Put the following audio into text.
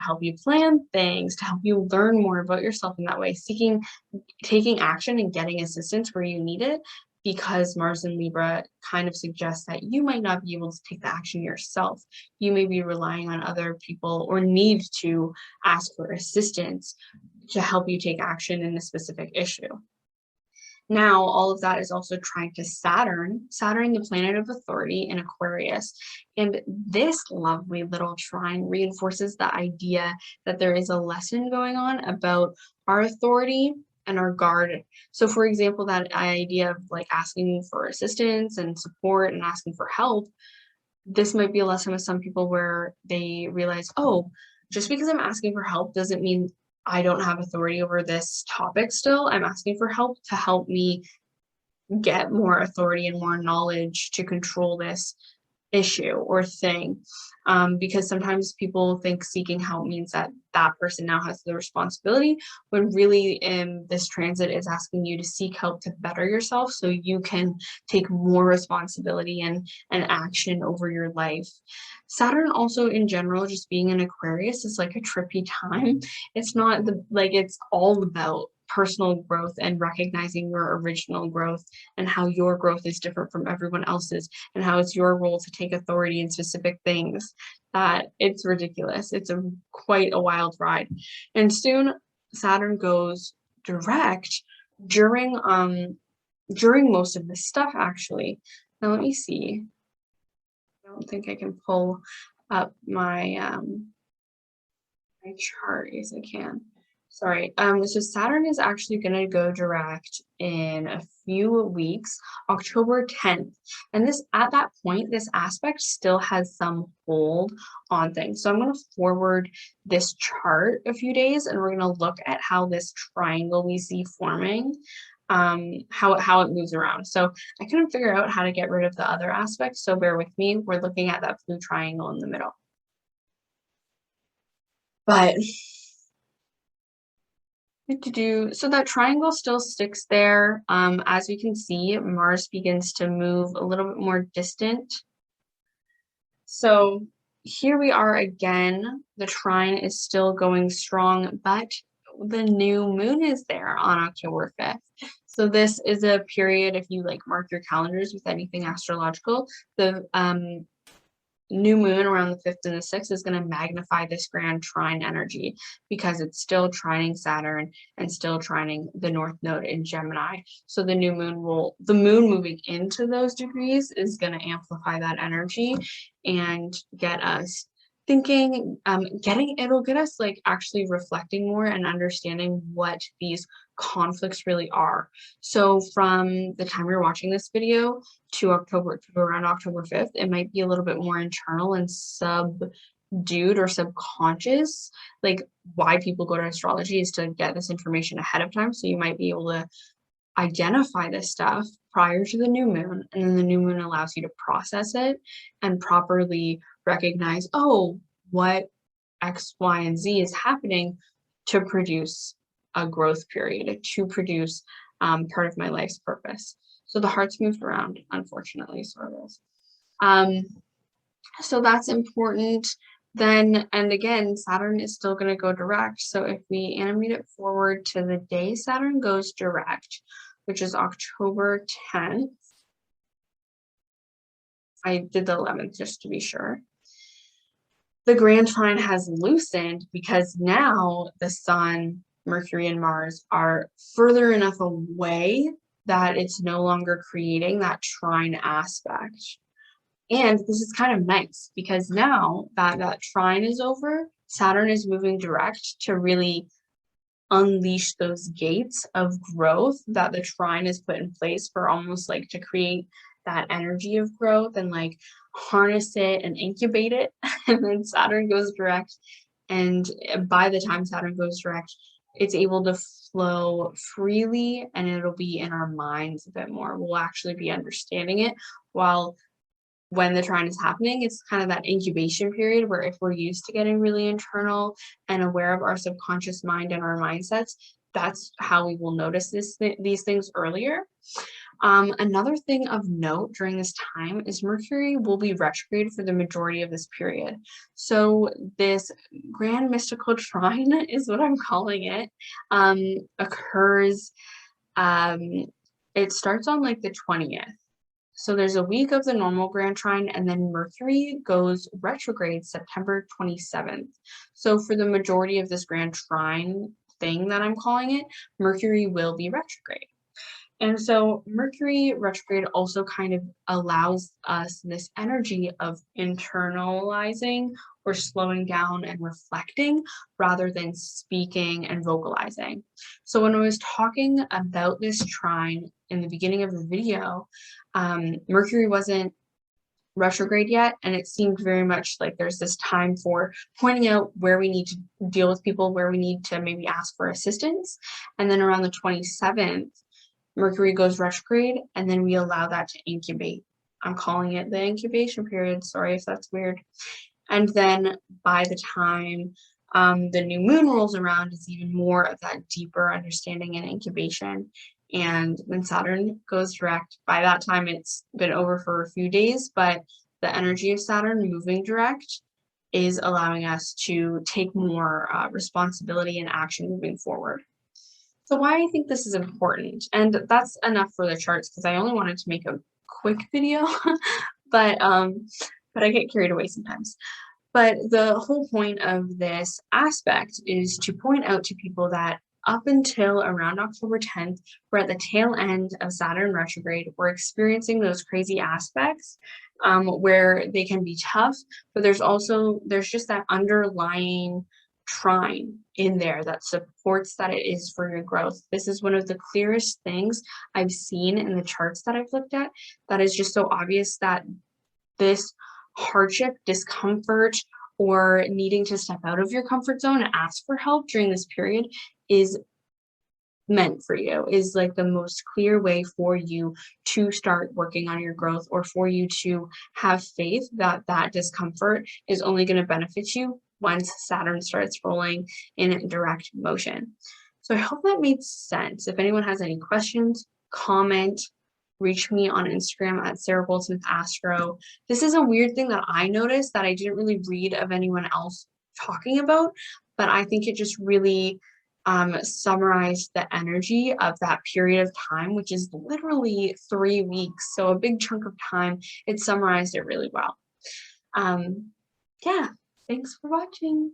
help you plan things, to help you learn more about yourself in that way, taking action and getting assistance where you need it, because Mars in Libra kind of suggests that you might not be able to take the action yourself. You may be relying on other people or need to ask for assistance to help you take action in a specific issue. Now, all of that is also trying to Saturn, the planet of authority in Aquarius. And this lovely little trine reinforces the idea that there is a lesson going on about our authority and our guard. So, for example, that idea of like asking for assistance and support and asking for help, this might be a lesson with some people where they realize, oh, just because I'm asking for help doesn't mean I don't have authority over this topic still. I'm asking for help to help me get more authority and more knowledge to control this issue or thing. Because sometimes people think seeking help means that that person now has the responsibility, when really this transit is asking you to seek help to better yourself so you can take more responsibility and action over your life. Saturn also in general, just being in Aquarius, is like a trippy time. It's not it's all about personal growth and recognizing your original growth and how your growth is different from everyone else's, and how it's your role to take authority in specific things. That it's ridiculous. It's quite a wild ride. And soon Saturn goes direct during most of this stuff, actually. Now let me see. I don't think I can pull up my my chart. Yes, I can. Sorry. So Saturn is actually going to go direct in a few weeks, October 10th. And at that point, this aspect still has some hold on things. So I'm going to forward this chart a few days, and we're going to look at how this triangle we see forming, how it moves around. So I couldn't figure out how to get rid of the other aspects, so bear with me. We're looking at that blue triangle in the middle. But so that triangle still sticks there. As we can see, Mars begins to move a little bit more distant. So here we are again. The trine is still going strong, but the new moon is there on October 5th. So this is a period, if you mark your calendars with anything astrological, the new moon around the 5th and the 6th is going to magnify this grand trine energy, because it's still trining Saturn and still trining the North Node in Gemini. So the moon moving into those degrees is going to amplify that energy and get us thinking, it'll get us actually reflecting more and understanding what these conflicts really are. So from the time you're watching this video to around October 5th, it might be a little bit more internal and subdued or subconscious. Why people go to astrology is to get this information ahead of time, so you might be able to identify this stuff prior to the new moon, and then the new moon allows you to process it and properly recognize, oh, what X, Y, and Z is happening to produce a growth period, to produce part of my life's purpose. So the heart's moved around, unfortunately, sort of. So that's important. Then, and again, Saturn is still going to go direct. So if we animate it forward to the day Saturn goes direct, which is October 10th. I did the 11th just to be sure. The grand trine has loosened because now the Sun, Mercury, and Mars are further enough away that it's no longer creating that trine aspect. And this is kind of nice, because now that trine is over, Saturn is moving direct to really unleash those gates of growth that the trine has put in place for, almost to create that energy of growth and harness it and incubate it. And then Saturn goes direct, and by the time Saturn goes direct, it's able to flow freely, and it'll be in our minds a bit more. We'll actually be understanding it, while when the trine is happening, it's kind of that incubation period where, if we're used to getting really internal and aware of our subconscious mind and our mindsets, that's how we will notice these things earlier. Another thing of note during this time is Mercury will be retrograde for the majority of this period. So this grand mystical trine is what I'm calling it, occurs, um, it starts on like the 20th. So there's a week of the normal grand trine, and then Mercury goes retrograde September 27th. So for the majority of this grand trine thing that I'm calling it, Mercury will be retrograde. And so Mercury retrograde also kind of allows us this energy of internalizing or slowing down and reflecting rather than speaking and vocalizing. So when I was talking about this trine in the beginning of the video, Mercury wasn't retrograde yet, and it seemed very much like there's this time for pointing out where we need to deal with people, where we need to maybe ask for assistance. And then around the 27th, Mercury goes retrograde, and then we allow that to incubate. I'm calling it the incubation period. Sorry if that's weird. And then by the time the new moon rolls around, it's even more of that deeper understanding and incubation. And when Saturn goes direct, by that time it's been over for a few days, but the energy of Saturn moving direct is allowing us to take more responsibility and action moving forward. So why I think this is important, and that's enough for the charts because I only wanted to make a quick video, but I get carried away sometimes. But the whole point of this aspect is to point out to people that up until around October 10th, we're at the tail end of Saturn retrograde. We're experiencing those crazy aspects where they can be tough, but there's just that underlying trine in there that supports that it is for your growth. This is one of the clearest things I've seen in the charts that I've looked at that is just so obvious that this hardship, discomfort, or needing to step out of your comfort zone and ask for help during this period is meant for you, is like the most clear way for you to start working on your growth, or for you to have faith that that discomfort is only going to benefit you once Saturn starts rolling in direct motion. So I hope that made sense. If anyone has any questions, comment, reach me on Instagram at Sarah Goldsmith Astro. This is a weird thing that I noticed that I didn't really read of anyone else talking about, but I think it just really summarized the energy of that period of time, which is literally 3 weeks. So a big chunk of time. It summarized it really well. Yeah, thanks for watching.